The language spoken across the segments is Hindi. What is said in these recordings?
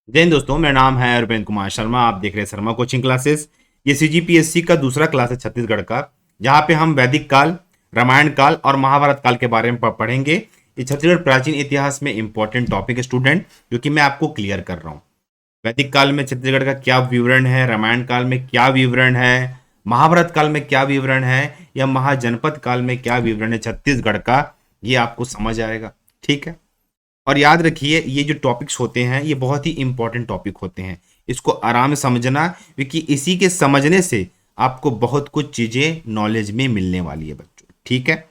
जय हिंद दोस्तों, मेरा नाम है अरविंद कुमार शर्मा। आप देख रहे हैं शर्मा कोचिंग क्लासेस। ये सीजीपीएससी का दूसरा क्लास है छत्तीसगढ़ का, जहाँ पे हम वैदिक काल, रामायण काल और महाभारत काल के बारे में पढ़ेंगे। ये छत्तीसगढ़ प्राचीन इतिहास में इंपॉर्टेंट टॉपिक है स्टूडेंट, जो कि मैं आपको क्लियर कर रहा हूँ। वैदिक काल में छत्तीसगढ़ का क्या विवरण है, रामायण काल में क्या विवरण है, महाभारत काल में क्या विवरण है, या महाजनपद काल में क्या विवरण है छत्तीसगढ़ का, ये आपको समझ आएगा। ठीक है। और याद रखिए, ये जो टॉपिक्स होते हैं ये बहुत ही इंपॉर्टेंट टॉपिक होते हैं। इसको आराम से समझना, क्योंकि इसी के समझने से आपको बहुत कुछ चीज़ें नॉलेज में मिलने वाली है बच्चों। ठीक है।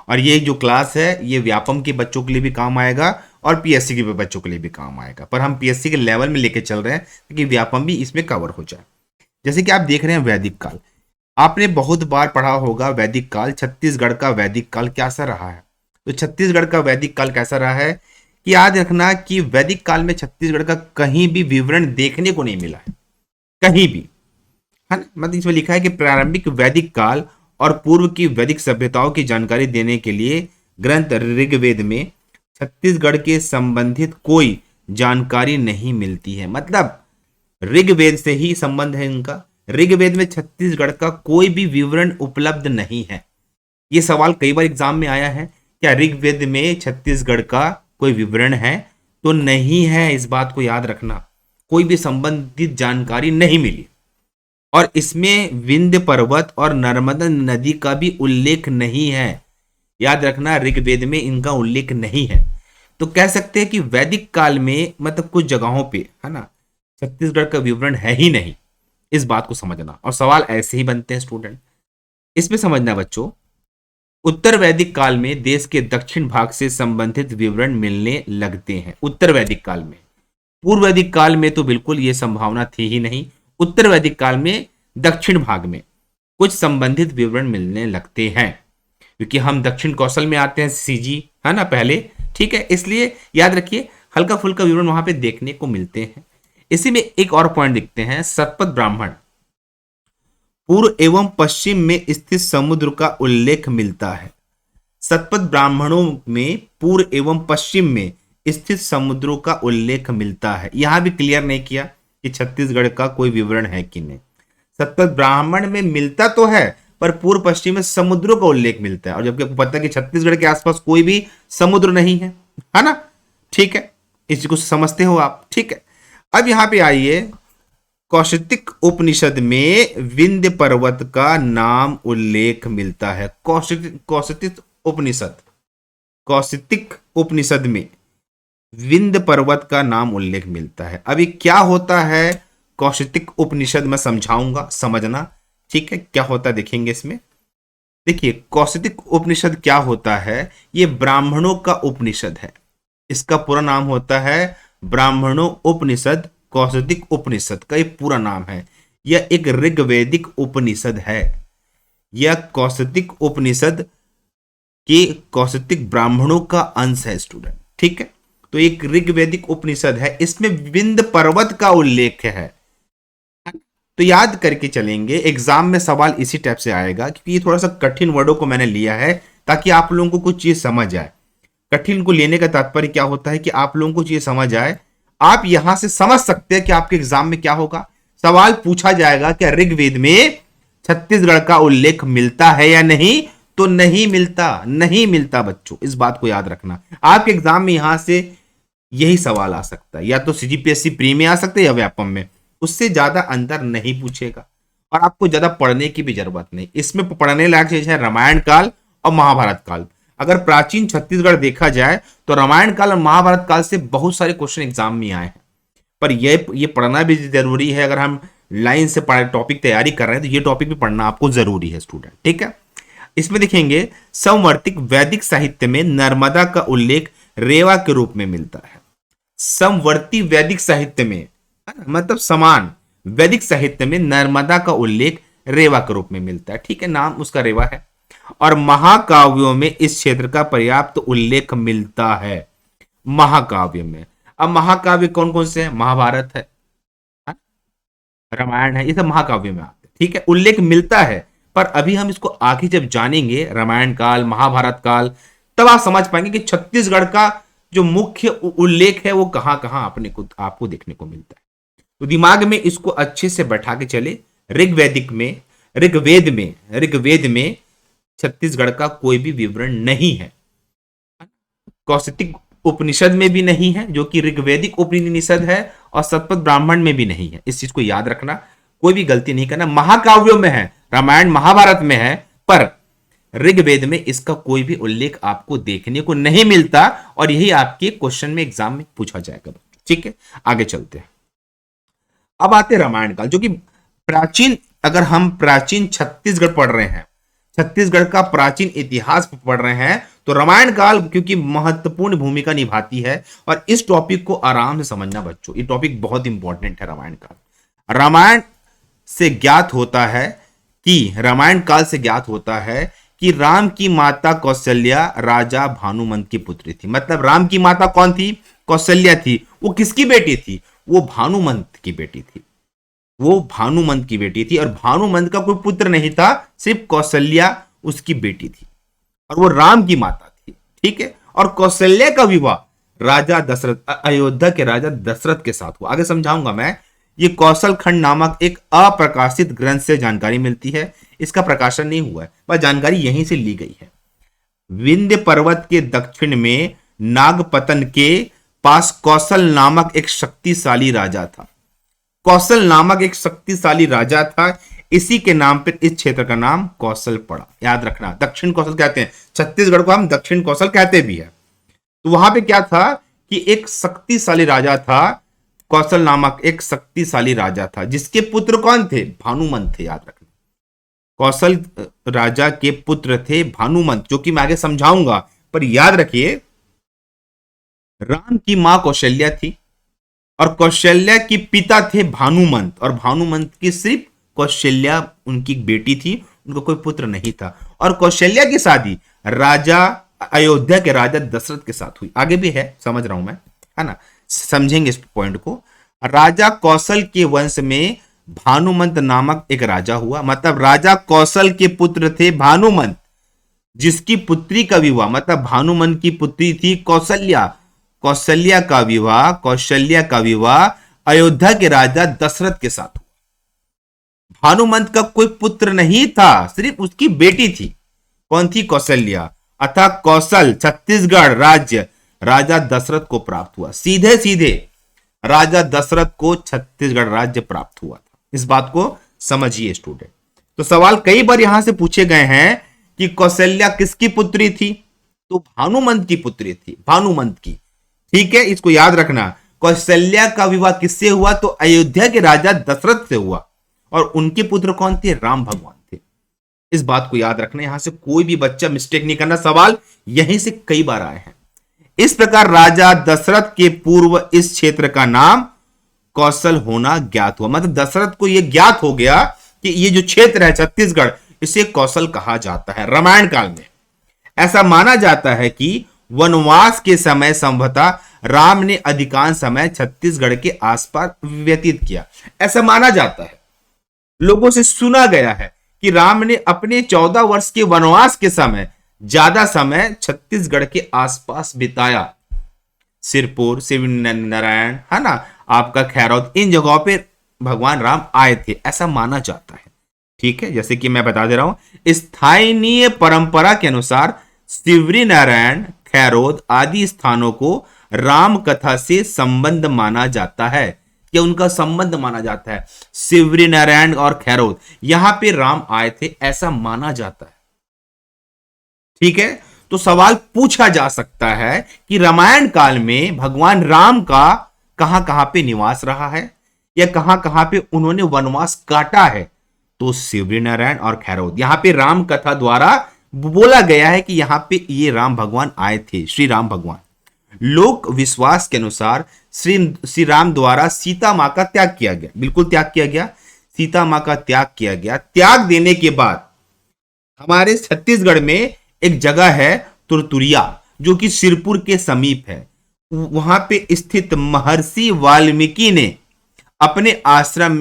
और ये जो क्लास है ये व्यापम के बच्चों के लिए भी काम आएगा और पीएससी के बच्चों के लिए भी काम आएगा, पर हम पीएससी के लेवल में लेके चल रहे हैं ताकि व्यापम भी इसमें कवर हो जाए। जैसे कि आप देख रहे हैं वैदिक काल, आपने बहुत बार पढ़ा होगा वैदिक काल। छत्तीसगढ़ का वैदिक काल कैसा रहा है? तो छत्तीसगढ़ का वैदिक काल कैसा रहा है कि याद रखना कि वैदिक काल में छत्तीसगढ़ का कहीं भी विवरण देखने को नहीं मिला है, कहीं भी। है ना? मतलब इसमें लिखा है कि प्रारंभिक वैदिक काल और पूर्व की वैदिक सभ्यताओं की जानकारी देने के लिए ग्रंथ ऋग्वेद में छत्तीसगढ़ के संबंधित कोई जानकारी नहीं मिलती है। मतलब ऋग्वेद से ही संबंध है इनका। ऋग्वेद में छत्तीसगढ़ का कोई भी विवरण उपलब्ध नहीं है। ये सवाल कई बार एग्जाम में आया है, क्या ऋग्वेद में छत्तीसगढ़ का कोई विवरण है? तो नहीं है, इस बात को याद रखना। कोई भी संबंधित जानकारी नहीं मिली। और इसमें विंध्य पर्वत और नर्मदा नदी का भी उल्लेख नहीं है। याद रखना, ऋग्वेद में इनका उल्लेख नहीं है। तो कह सकते हैं कि वैदिक काल में मतलब कुछ जगहों पे, है ना, छत्तीसगढ़ का विवरण है ही नहीं। इस बात को समझना। और सवाल ऐसे ही बनते हैं स्टूडेंट, इसमें समझना बच्चों। उत्तर वैदिक काल में देश के दक्षिण भाग से संबंधित विवरण मिलने लगते हैं। उत्तर वैदिक काल में, पूर्व वैदिक काल में तो बिल्कुल ये संभावना थी ही नहीं। उत्तर वैदिक काल में दक्षिण भाग में कुछ संबंधित विवरण मिलने लगते हैं, क्योंकि हम दक्षिण कौशल में आते हैं, सीजी है ना पहले। ठीक है, इसलिए याद रखिए हल्का फुल्का विवरण वहां पे देखने को मिलते हैं। इसी में एक और पॉइंट दिखते हैं, सतपथ ब्राह्मण पूर्व एवं पश्चिम में स्थित समुद्र का उल्लेख मिलता है। सतपथ ब्राह्मणों में पूर्व एवं पश्चिम में स्थित समुद्रों का उल्लेख मिलता है। यहां भी क्लियर नहीं किया कि छत्तीसगढ़ का कोई विवरण है कि नहीं। सतपथ ब्राह्मण में मिलता तो है, पर पूर्व पश्चिम में समुद्रों का उल्लेख मिलता है, और जबकि आपको पता है कि छत्तीसगढ़ के आसपास कोई भी समुद्र नहीं है ना। ठीक है, इस चीज को समझते हो आप। ठीक है, अब यहां पे आइए, कौशितिक उपनिषद में विंध्य पर्वत का नाम उल्लेख मिलता है। कौशितिक उपनिषद, कौशितिक उपनिषद में विंध्य पर्वत का नाम उल्लेख मिलता है। अभी क्या होता है कौशितिक उपनिषद, मैं समझाऊंगा, समझना। ठीक है, क्या होता है देखेंगे इसमें। देखिए, कौशितिक उपनिषद क्या होता है, ये ब्राह्मणों का उपनिषद है। इसका पूरा नाम होता है ब्राह्मणों उपनिषद। कौशितिक उपनिषद का ये पूरा नाम है। यह एक ऋग्वेदिक उपनिषद है। यह कौशितिक उपनिषद के कौशितिक ब्राह्मणों का अंश है स्टूडेंट। ठीक है, तो एक ऋग्वेदिक उपनिषद है, इसमें विंध्य पर्वत का उल्लेख है। तो याद करके चलेंगे, एग्जाम में सवाल इसी टाइप से आएगा, क्योंकि ये थोड़ा सा कठिन वर्डों को मैंने लिया है ताकि आप लोगों को कुछ चीज समझ आए। कठिन को लेने का तात्पर्य क्या होता है कि आप लोगों को चीज समझ आए। आप यहां से समझ सकते हैं कि आपके एग्जाम में क्या होगा। सवाल पूछा जाएगा कि ऋग्वेद में छत्तीसगढ़ का उल्लेख मिलता है या नहीं, तो नहीं मिलता, नहीं मिलता बच्चों, इस बात को याद रखना। आपके एग्जाम में यहां से यही सवाल आ सकता है, या तो सीजीपीएससी प्री में आ सकता है या व्यापम में। उससे ज्यादा अंतर नहीं पूछेगा, और आपको ज्यादा पढ़ने की भी जरूरत नहीं। इसमें पढ़ने लायक चीज है रामायण काल और महाभारत काल। अगर प्राचीन छत्तीसगढ़ देखा जाए तो रामायण काल और महाभारत काल से बहुत सारे क्वेश्चन एग्जाम में आए हैं, पर ये पढ़ना भी जरूरी है। अगर हम लाइन से टॉपिक तैयारी कर रहे हैं तो ये टॉपिक भी पढ़ना आपको जरूरी है स्टूडेंट। ठीक है, इसमें देखेंगे समवर्तिक वैदिक साहित्य में नर्मदा का उल्लेख रेवा के रूप में मिलता है। समवर्ती वैदिक साहित्य में, मतलब समान वैदिक साहित्य में नर्मदा का उल्लेख रेवा के रूप में मिलता है। ठीक है, नाम उसका रेवा है। और महाकाव्यों में इस क्षेत्र का पर्याप्त उल्लेख मिलता है। महाकाव्य में, अब महाकाव्य कौन कौन से हैं? महाभारत है, रामायण है, ये सब महाकाव्य में आते हैं। ठीक है, उल्लेख मिलता है, पर अभी हम इसको आगे जब जानेंगे रामायण काल, महाभारत काल, तब आप समझ पाएंगे कि छत्तीसगढ़ का जो मुख्य उल्लेख है वो कहां कहां अपने को आपको देखने को मिलता है। तो दिमाग में इसको अच्छे से बैठा के चले। ऋग्वेद में छत्तीसगढ़ का कोई भी विवरण नहीं है। कौशिक उपनिषद में भी नहीं है, जो कि ऋग्वेदिक उपनिषद है, और शतपथ ब्राह्मण में भी नहीं है। इस चीज को याद रखना, कोई भी गलती नहीं करना। महाकाव्यों में है, रामायण महाभारत में है, पर ऋग्वेद में इसका कोई भी उल्लेख आपको देखने को नहीं मिलता, और यही आपके क्वेश्चन में एग्जाम में पूछा जाएगा। ठीक है, आगे चलते हैं। अब आते रामायण काल, जो कि प्राचीन, अगर हम प्राचीन छत्तीसगढ़ पढ़ रहे हैं, छत्तीसगढ़ का प्राचीन इतिहास पढ़ रहे हैं, तो रामायण काल क्योंकि महत्वपूर्ण भूमिका निभाती है। और इस टॉपिक को आराम से समझना बच्चों, ये टॉपिक बहुत इंपॉर्टेंट है। रामायण काल रामायण से ज्ञात होता है कि राम की माता कौशल्या राजा भानुमंत की पुत्री थी। मतलब राम की माता कौन थी? कौशल्या थी। वो किसकी बेटी थी? वो भानुमंत की बेटी थी। और भानुमंत का कोई पुत्र नहीं था, सिर्फ कौशल्या उसकी बेटी थी, और वो राम की माता थी। ठीक है, और कौशल्या का विवाह राजा दशरथ, अयोध्या के राजा दशरथ के साथ हुआ। आगे समझाऊंगा मैं। ये कौशल खंड नामक एक अप्रकाशित ग्रंथ से जानकारी मिलती है। इसका प्रकाशन नहीं हुआ है, बस जानकारी यहीं से ली गई है। विंध्य पर्वत के दक्षिण में नागपतन के पास कौशल नामक एक शक्तिशाली राजा था। इसी के नाम पर इस क्षेत्र का नाम कौशल पड़ा। याद रखना, दक्षिण कौशल कहते हैं, छत्तीसगढ़ को हम दक्षिण कौशल कहते भी है। तो वहां पे क्या था कि एक शक्तिशाली राजा था, कौशल नामक एक शक्तिशाली राजा था, जिसके पुत्र कौन थे? भानुमंत थे। याद रखना, कौशल राजा के पुत्र थे भानुमंत, जो कि मैं आगे समझाऊंगा। पर याद रखिए, राम की मां कौशल्या थी, और कौशल्या के पिता थे भानुमंत, और भानुमंत की सिर्फ कौशल्या उनकी बेटी थी, उनका कोई पुत्र नहीं था। और कौशल्या की शादी राजा अयोध्या के राजा दशरथ के साथ हुई। आगे भी है, समझ रहा हूं मैं, है ना, समझेंगे इस पॉइंट को। राजा कौशल के वंश में भानुमंत नामक एक राजा हुआ। मतलब राजा कौशल के पुत्र थे भानुमंत, जिसकी पुत्री का विवाह, मतलब भानुमंत की पुत्री थी कौशल्या। कौशल्या का विवाह अयोध्या के राजा दशरथ के साथ हुआ। भानुमंत का कोई पुत्र नहीं था, सिर्फ उसकी बेटी थी। कौन थी? कौशल्या। अतः कौशल छत्तीसगढ़ राज्य राजा दशरथ को प्राप्त हुआ। सीधे सीधे राजा दशरथ को छत्तीसगढ़ राज्य प्राप्त हुआ था। इस बात को समझिए स्टूडेंट। तो सवाल कई बार यहां से पूछे गए हैं कि कौशल्या किसकी पुत्री थी? तो भानुमंत की पुत्री थी, भानुमंत की। ठीक है, इसको याद रखना। कौशल्या का विवाह किससे हुआ? तो अयोध्या के राजा दशरथ से हुआ, और उनके पुत्र कौन थे? राम भगवान थे। इस बात को याद रखना, यहां से कोई भी बच्चा मिस्टेक नहीं करना। सवाल यहीं से कई बार आए हैं। इस प्रकार राजा दशरथ के पूर्व इस क्षेत्र का नाम कौशल होना ज्ञात हुआ। मतलब दशरथ को यह ज्ञात हो गया कि ये जो क्षेत्र है छत्तीसगढ़, इसे कौशल कहा जाता है। रामायण काल में ऐसा माना जाता है कि वनवास के समय संभवतः राम ने अधिकांश समय छत्तीसगढ़ के आसपास व्यतीत किया। ऐसा माना जाता है, लोगों से सुना गया है कि राम ने अपने 14 वर्ष के वनवास के समय ज्यादा समय छत्तीसगढ़ के आसपास बिताया। सिरपुर, शिवनारायण, है ना, आपका खैरौद, इन जगहों पे भगवान राम आए थे, ऐसा माना जाता है। ठीक है, जैसे कि मैं बता दे रहा हूं, स्थानीय परंपरा के अनुसार शिवनारायण, खैरौद आदि स्थानों को राम कथा से संबंध माना जाता है, कि उनका संबंध माना जाता है। शिवनारायण और खैरौद, यहां पे राम आए थे, ऐसा माना जाता है। ठीक है, तो सवाल पूछा जा सकता है कि रामायण काल में भगवान राम का कहां कहां पे निवास रहा है, या कहां कहां पे उन्होंने वनवास काटा है। तो शिवनारायण और खैरौद, यहां पे राम कथा द्वारा बोला गया है कि यहां पे ये राम भगवान आए थे, श्री राम भगवान। लोक विश्वास के अनुसार श्री राम द्वारा सीता मां का त्याग किया गया। बिल्कुल त्याग किया गया, सीता मां का त्याग किया गया। त्याग देने के बाद हमारे छत्तीसगढ़ में एक जगह है तुरतुरिया, जो कि सिरपुर के समीप है। वहां पे स्थित महर्षि वाल्मीकि ने अपने आश्रम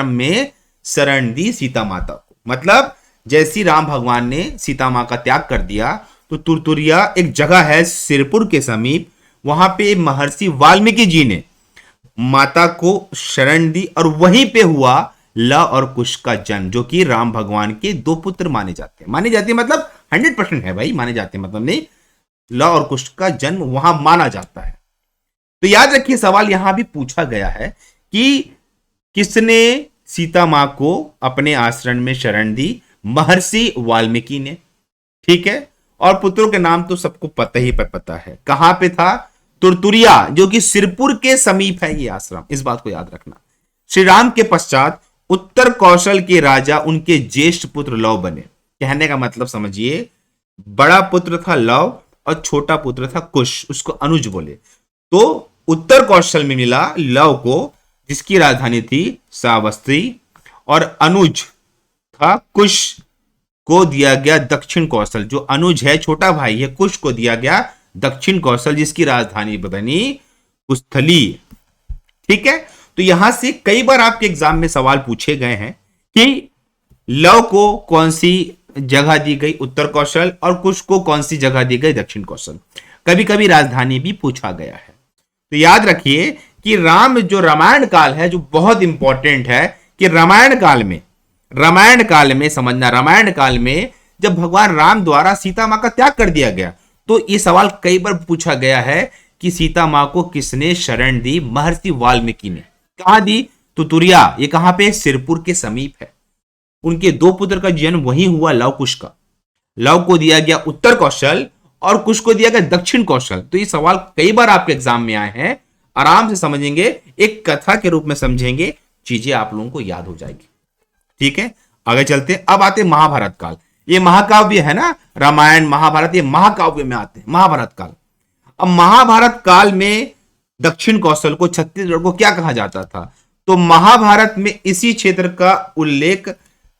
में शरण दी सीता माता को। मतलब जैसी राम भगवान ने सीता मां का त्याग कर दिया, तो तुरतुरिया एक जगह है सिरपुर के समीप, वहां पे महर्षि वाल्मीकि जी ने माता को शरण दी और वहीं पे हुआ लव और कुश का जन्म, जो कि राम भगवान के दो पुत्र माने जाते हैं मतलब 100% है भाई, माने जाते हैं मतलब नहीं, लव और कुश का जन्म वहां माना जाता है। तो याद रखिए सवाल यहां भी पूछा गया है कि किसने सीता मां को अपने आश्रम में शरण दी? महर्षि वाल्मीकि ने, ठीक है। और पुत्रों के नाम तो सबको पता है। कहां पे था? तुरतुरिया, जो कि सिरपुर के समीप है ये आश्रम, इस बात को याद रखना। श्री राम के पश्चात उत्तर कौशल के राजा उनके ज्येष्ठ पुत्र लव बने। कहने का मतलब समझिए, बड़ा पुत्र था लव और छोटा पुत्र था कुश, उसको अनुज बोले। तो उत्तर कौशल में मिला लव को, जिसकी राजधानी थी सावस्त्री, और अनुज था कुश को दिया गया दक्षिण कौशल। जो अनुज है छोटा भाई है, कुश को दिया गया दक्षिण कौशल, जिसकी राजधानी बनी कुस्थली, ठीक है। तो यहां से कई बार आपके एग्जाम में सवाल पूछे गए हैं कि लव को कौन सी जगह दी गई उत्तर कौशल और कुश को कौन सी जगह दी गई दक्षिण कौशल। कभी कभी राजधानी भी पूछा गया है। तो याद रखिए कि रामायण काल है जो बहुत इंपॉर्टेंट है, कि रामायण काल में समझना, रामायण काल में जब भगवान राम द्वारा सीता मां का त्याग कर दिया गया, तो ये सवाल कई बार पूछा गया है कि सीता मां को किसने शरण दी? महर्षि वाल्मीकि ने। कहां दी? तुतुरिया, ये कहां पे? सिरपुर के समीप है। उनके दो पुत्र का जन्म वहीं हुआ, लव कुश का। लव को दिया गया उत्तर कौशल और कुश को दिया गया दक्षिण कौशल। तो ये सवाल कई बार आपके एग्जाम में आए हैं, आराम से समझेंगे, एक कथा के रूप में समझेंगे, चीजें आप लोगों को याद हो जाएगी, ठीक है। आगे चलते, अब आते महाभारत काल। ये महाकाव्य है ना, रामायण महाभारत, ये महाकाव्य में आते हैं। महाभारत काल, अब महाभारत काल में दक्षिण कौशल को, छत्तीसगढ़ को क्या कहा जाता था? तो महाभारत में इसी क्षेत्र का उल्लेख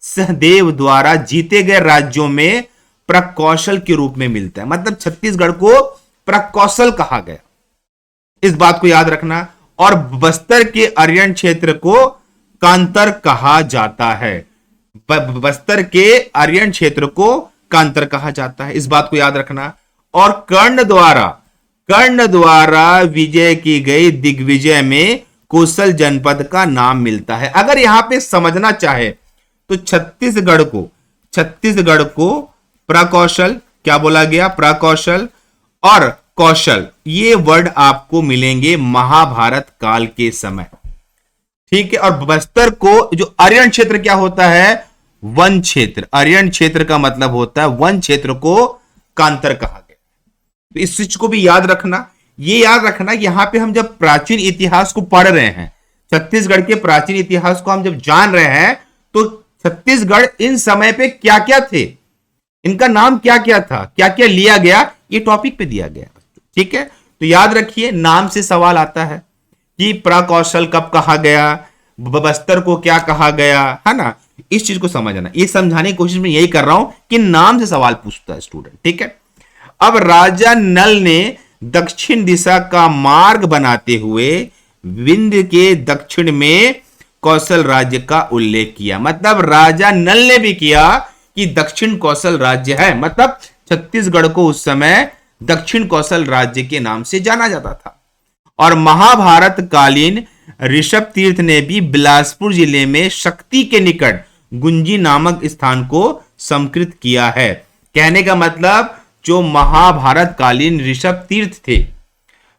सहदेव द्वारा जीते गए राज्यों में प्रकौशल के रूप में मिलता है। मतलब छत्तीसगढ़ को प्रकौशल कहा गया, इस बात को याद रखना। और बस्तर के अरण्य क्षेत्र को कांतर कहा जाता है। बस्तर के अरण्य क्षेत्र को कांतर कहा जाता है, इस बात को याद रखना। और कर्ण द्वारा विजय की गई दिग्विजय में कौशल जनपद का नाम मिलता है। अगर यहां पे समझना चाहे तो छत्तीसगढ़ को प्रकौशल, क्या बोला गया? प्रकौशल और कौशल, ये वर्ड आपको मिलेंगे महाभारत काल के समय, ठीक है। और बस्तर को जो अरण्य क्षेत्र क्या होता है? वन क्षेत्र। अरण्य क्षेत्र का मतलब होता है वन क्षेत्र को कांतर कहा गया। तो इस चीज को भी याद रखना। ये याद रखना, यहां पे हम जब प्राचीन इतिहास को पढ़ रहे हैं, छत्तीसगढ़ के प्राचीन इतिहास को हम जब जान रहे हैं, तो छत्तीसगढ़ इन समय पे क्या क्या थे, इनका नाम क्या क्या था, क्या क्या लिया गया, ये टॉपिक पे दिया गया, ठीक है। तो याद रखिए, नाम से सवाल आता है कि प्रकौशल कब कहा गया, बस्तर को क्या कहा गया, है ना। इस चीज को समझना, ये समझाने की कोशिश में यही कर रहा हूं कि नाम से सवाल पूछता है स्टूडेंट, ठीक है। अब राजा नल ने दक्षिण दिशा का मार्ग बनाते हुए विंध्य के दक्षिण में कौशल राज्य का उल्लेख किया। मतलब राजा नल ने भी किया कि दक्षिण कौशल राज्य है, मतलब छत्तीसगढ़ को उस समय दक्षिण कौशल राज्य के नाम से जाना जाता था। और महाभारत कालीन ऋषभ तीर्थ ने भी बिलासपुर जिले में शक्ति के निकट गुंजी नामक स्थान को समकृत किया है। कहने का मतलब, जो महाभारत कालीन ऋषभ तीर्थ थे,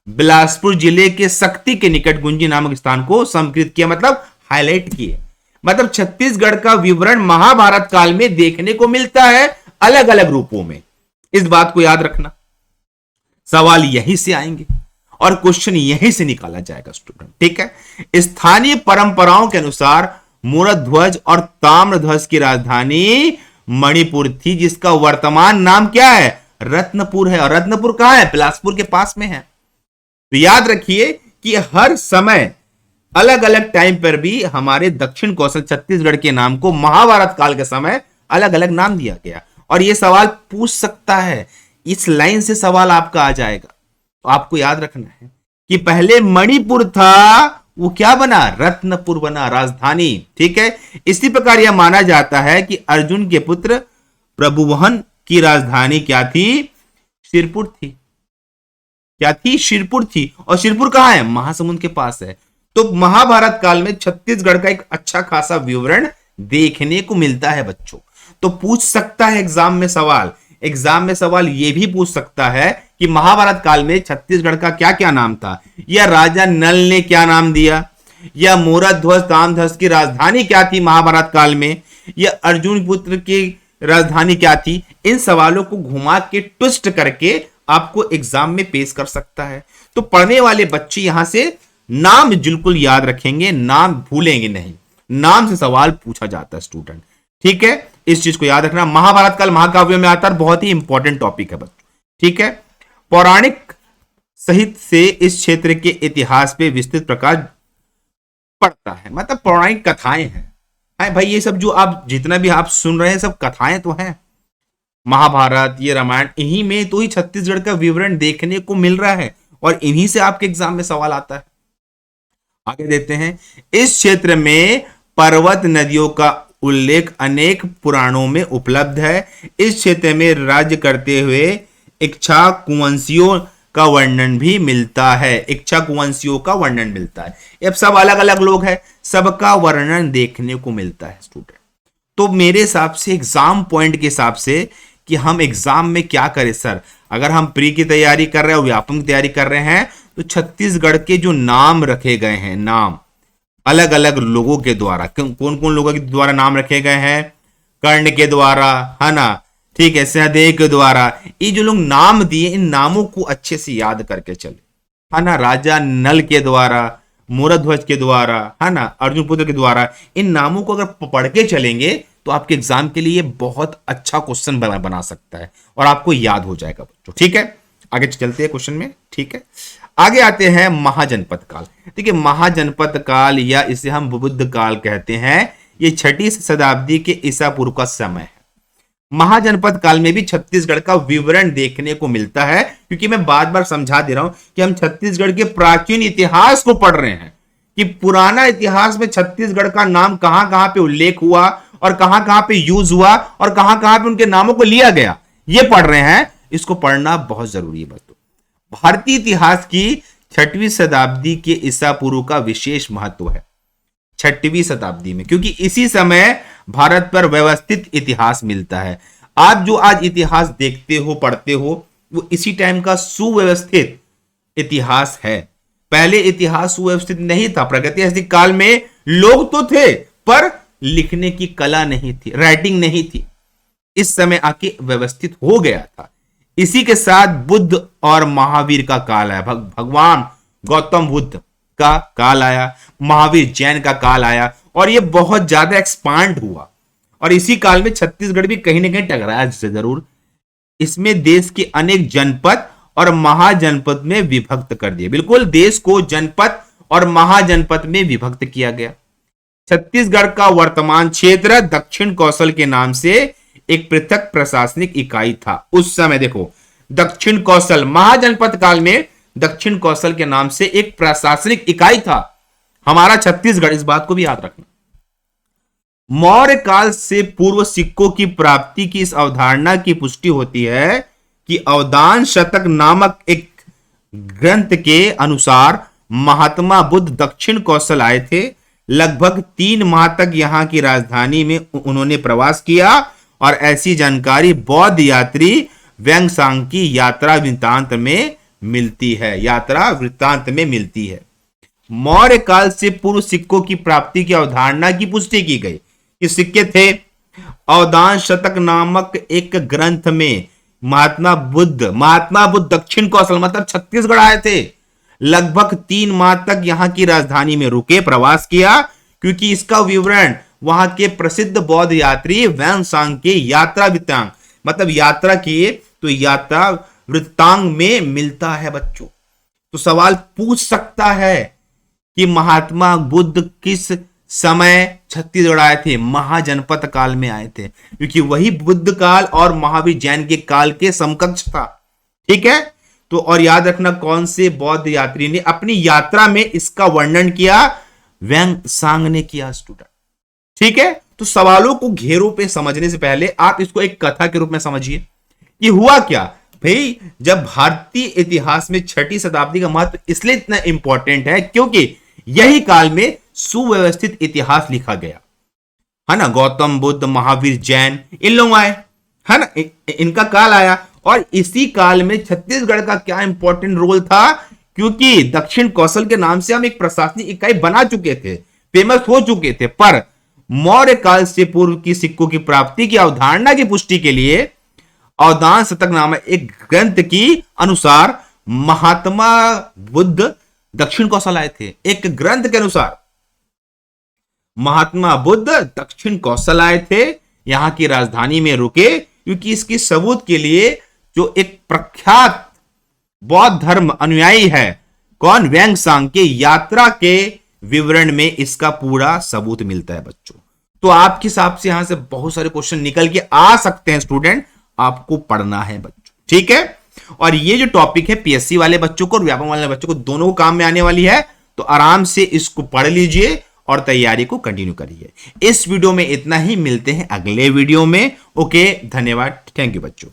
बिलासपुर जिले के शक्ति के निकट गुंजी नामक स्थान को समकृत किया, मतलब हाईलाइट किए। मतलब छत्तीसगढ़ का विवरण महाभारत काल में देखने को मिलता है अलग अलग रूपों में, इस बात को याद रखना। सवाल यहीं से आएंगे और क्वेश्चन यहीं से निकाला जाएगा स्टूडेंट, ठीक है। स्थानीय परंपराओं के अनुसार मूरध्वज और ताम्रध्वज की राजधानी मणिपुर थी, जिसका वर्तमान नाम क्या है? रत्नपुर है। और रत्नपुर कहां है? बिलासपुर के पास में है। तो याद रखिए कि हर समय अलग अलग टाइम पर भी हमारे दक्षिण कौशल छत्तीसगढ़ के नाम को महाभारत काल के समय अलग अलग नाम दिया गया। और यह सवाल पूछ सकता है, इस लाइन से सवाल आपका आ जाएगा। तो आपको याद रखना है कि पहले मणिपुर था, वो क्या बना? रत्नपुर बना, राजधानी, ठीक है। इसी प्रकार यह माना जाता है कि अर्जुन के पुत्र प्रभुवहन की राजधानी क्या थी? सिरपुर थी। क्या थी? शिरपुर थी। और शिरपुर कहाँ है? महासमुंद के पास है। तो महाभारत काल में छत्तीसगढ़ का एक अच्छा खासा विवरण देखने को मिलता है बच्चों। तो पूछ सकता है एग्जाम में सवाल, एग्जाम में सवाल यह भी पूछ सकता है कि महाभारत काल में छत्तीसगढ़ का क्या क्या नाम था, या राजा नल ने क्या नाम दिया, या मोराध्वज ताम्रध्वज की राजधानी क्या थी महाभारत काल में, या अर्जुन पुत्र की राजधानी क्या थी। इन सवालों को घुमा के ट्विस्ट करके आपको एग्जाम में पेश कर सकता है। तो पढ़ने वाले बच्चे यहां से नाम बिल्कुल याद रखेंगे, नाम भूलेंगे नहीं। नाम से सवाल पूछा जाता है स्टूडेंट, ठीक है, इस चीज को याद रखना। महाभारत काल महाकाव्यों में आता है, बहुत ही इंपॉर्टेंट टॉपिक है बच्चों, ठीक है। पौराणिक साहित्य से इस क्षेत्र के इतिहास पे विस्तृत प्रकाश पड़ता है, मतलब पौराणिक कथाएं हैं। भाई ये सब जो आप जितना भी आप सुन रहे हैं सब कथाएं तो हैं। महाभारत, ये रामायण, इन्हीं में तो ही छत्तीसगढ़ का विवरण देखने को मिल रहा है और इन्हीं से आपके एग्जाम में सवाल आता है। आगे देखते हैं। इस क्षेत्र में पर्वत नदियों का उल्लेख अनेक पुराणों में उपलब्ध है। इस क्षेत्र में राज्य करते हुए इक्ष्वाकुवंशियों का वर्णन भी मिलता है। इक्ष्वाकुवंशियों का वर्णन मिलता है। अब सब अलग अलग लोग हैं, सबका वर्णन देखने को मिलता है स्टूडेंट। तो मेरे हिसाब से एग्जाम पॉइंट के हिसाब से कि हम एग्जाम में क्या करें सर, अगर हम प्री की तैयारी कर रहे हैं, व्यापम की तैयारी कर रहे हैं, तो छत्तीसगढ़ के जो नाम रखे गए हैं, नाम अलग अलग लोगों के द्वारा, कौन कौन लोगों के द्वारा नाम रखे गए हैं, कर्ण के द्वारा, है ना, ठीक है, सहदेव के द्वारा, ये जो लोग नाम दिए, इन नामों को अच्छे से याद करके चले, है ना। राजा नल के द्वारा, मोरध्वज के द्वारा, है ना, अर्जुन पुत्र के द्वारा, इन नामों को अगर पढ़ के चलेंगे तो आपके एग्जाम के लिए बहुत अच्छा क्वेश्चन बना सकता है और आपको याद हो जाएगा बच्चों, ठीक है। आगे चलते हैं क्वेश्चन में, ठीक है। आगे आते हैं महाजनपद काल। ठीक है, महाजनपद काल या इसे हम बुद्ध काल कहते हैं, ये 6वीं शताब्दी के ईसा पूर्व का समय है। महाजनपद काल में भी छत्तीसगढ़ का विवरण देखने को मिलता है, क्योंकि मैं बार बार समझा दे रहा हूं कि हम छत्तीसगढ़ के प्राचीन इतिहास को पढ़ रहे हैं कि पुराना इतिहास में छत्तीसगढ़ का नाम कहां कहां पे उल्लेख हुआ और कहां कहां पे यूज हुआ और कहां कहां पे उनके नामों को लिया गया, ये पढ़ रहे हैं। इसको पढ़ना बहुत जरूरी है बच्चों। भारतीय इतिहास की 6वीं शताब्दी के ईसा पूर्व का विशेष महत्व है। 6वीं शताब्दी में, क्योंकि इसी समय भारत पर व्यवस्थित इतिहास मिलता है। आप जो आज इतिहास देखते हो, पढ़ते हो, वो इसी टाइम का सुव्यवस्थित इतिहास है। पहले इतिहास सुव्यवस्थित नहीं था। प्रागैतिहासिक काल में लोग तो थे पर लिखने की कला नहीं थी, राइटिंग नहीं थी। इस समय आके व्यवस्थित हो गया था। इसी के साथ बुद्ध और महावीर का काल आया। भगवान गौतम बुद्ध का काल आया, महावीर जैन का काल आया और ये बहुत ज्यादा एक्सपांड हुआ। और इसी काल में छत्तीसगढ़ भी कहीं ना कहीं टकराया जरूर। इसमें देश के अनेक जनपद और महाजनपद में विभक्त कर दिए। बिल्कुल, देश को जनपद और महाजनपद में विभक्त किया गया। छत्तीसगढ़ का वर्तमान क्षेत्र दक्षिण कौशल के नाम से एक पृथक प्रशासनिक इकाई था। उस समय देखो, दक्षिण कौशल, महाजनपद काल में दक्षिण कौशल के नाम से एक प्रशासनिक इकाई था हमारा छत्तीसगढ़। इस बात को भी याद रखना। मौर्य काल से पूर्व सिक्कों की प्राप्ति की इस अवधारणा की पुष्टि होती है कि अवदान शतक नामक एक ग्रंथ के अनुसार महात्मा बुद्ध दक्षिण कौशल आए थे। लगभग 3 माह तक यहां की राजधानी में उन्होंने प्रवास किया और ऐसी जानकारी बौद्ध यात्री व्यंगसांग की यात्रा वृत्तांत में मिलती है। यात्रा वृत्तांत में मिलती है। मौर्य काल से पूर्व सिक्कों की प्राप्ति की अवधारणा की पुष्टि की गई कि सिक्के थे। अवदान शतक नामक एक ग्रंथ में महात्मा बुद्ध दक्षिण कौशल मतलब छत्तीसगढ़ आए थे। लगभग 3 माह तक यहां की राजधानी में रुके, प्रवास किया, क्योंकि इसका विवरण वहां के प्रसिद्ध बौद्ध यात्री व्यंगसांग के यात्रा वृत्तांत मतलब यात्रा किए तो यात्रा वृत्तांत में मिलता है बच्चों। तो सवाल पूछ सकता है कि महात्मा बुद्ध किस समय छत्तीसगढ़ आए थे? महाजनपद काल में आए थे, क्योंकि वही बुद्ध काल और महावीर जैन के काल के समकक्ष था। ठीक है, तो और याद रखना कौन से बौद्ध यात्री ने अपनी यात्रा में इसका वर्णन किया? व्यंगसांग ने किया स्टूडेंट। ठीक है, तो सवालों को घेरों पे समझने से पहले आप इसको एक कथा के रूप में समझिए कि हुआ क्या। भाई जब भारतीय इतिहास में छठी शताब्दी का महत्व इसलिए इतना इंपॉर्टेंट है क्योंकि यही काल में सुव्यवस्थित इतिहास लिखा गया है ना। गौतम बुद्ध, महावीर, जैन, इन लोग आए है ना, इनका काल आया। और इसी काल में छत्तीसगढ़ का क्या इंपॉर्टेंट रोल था, क्योंकि दक्षिण कौशल के नाम से हम एक प्रशासनिक इकाई बना चुके थे, फेमस हो चुके थे। पर मौर्य काल से पूर्व की सिक्कों की प्राप्ति की अवधारणा की पुष्टि के लिए अवदान शतक नामक एक ग्रंथ की अनुसार महात्मा बुद्ध दक्षिण कौशल आए थे। एक ग्रंथ के अनुसार महात्मा बुद्ध दक्षिण कौशल आए थे, यहां की राजधानी में रुके, क्योंकि इसकी सबूत के लिए जो एक प्रख्यात बौद्ध धर्म अनुयायी है, कौन, वेंगसांग के यात्रा के विवरण में इसका पूरा सबूत मिलता है बच्चों। तो आपके हिसाब से यहां से बहुत सारे क्वेश्चन निकल के आ सकते हैं स्टूडेंट, आपको पढ़ना है बच्चों, ठीक है। और ये जो टॉपिक है पीएससी वाले बच्चों को और व्यापम वाले बच्चों को दोनों को काम में आने वाली है, तो आराम से इसको पढ़ लीजिए और तैयारी को कंटिन्यू करिए। इस वीडियो में इतना ही, मिलते हैं अगले वीडियो में। ओके, धन्यवाद, थैंक यू बच्चों।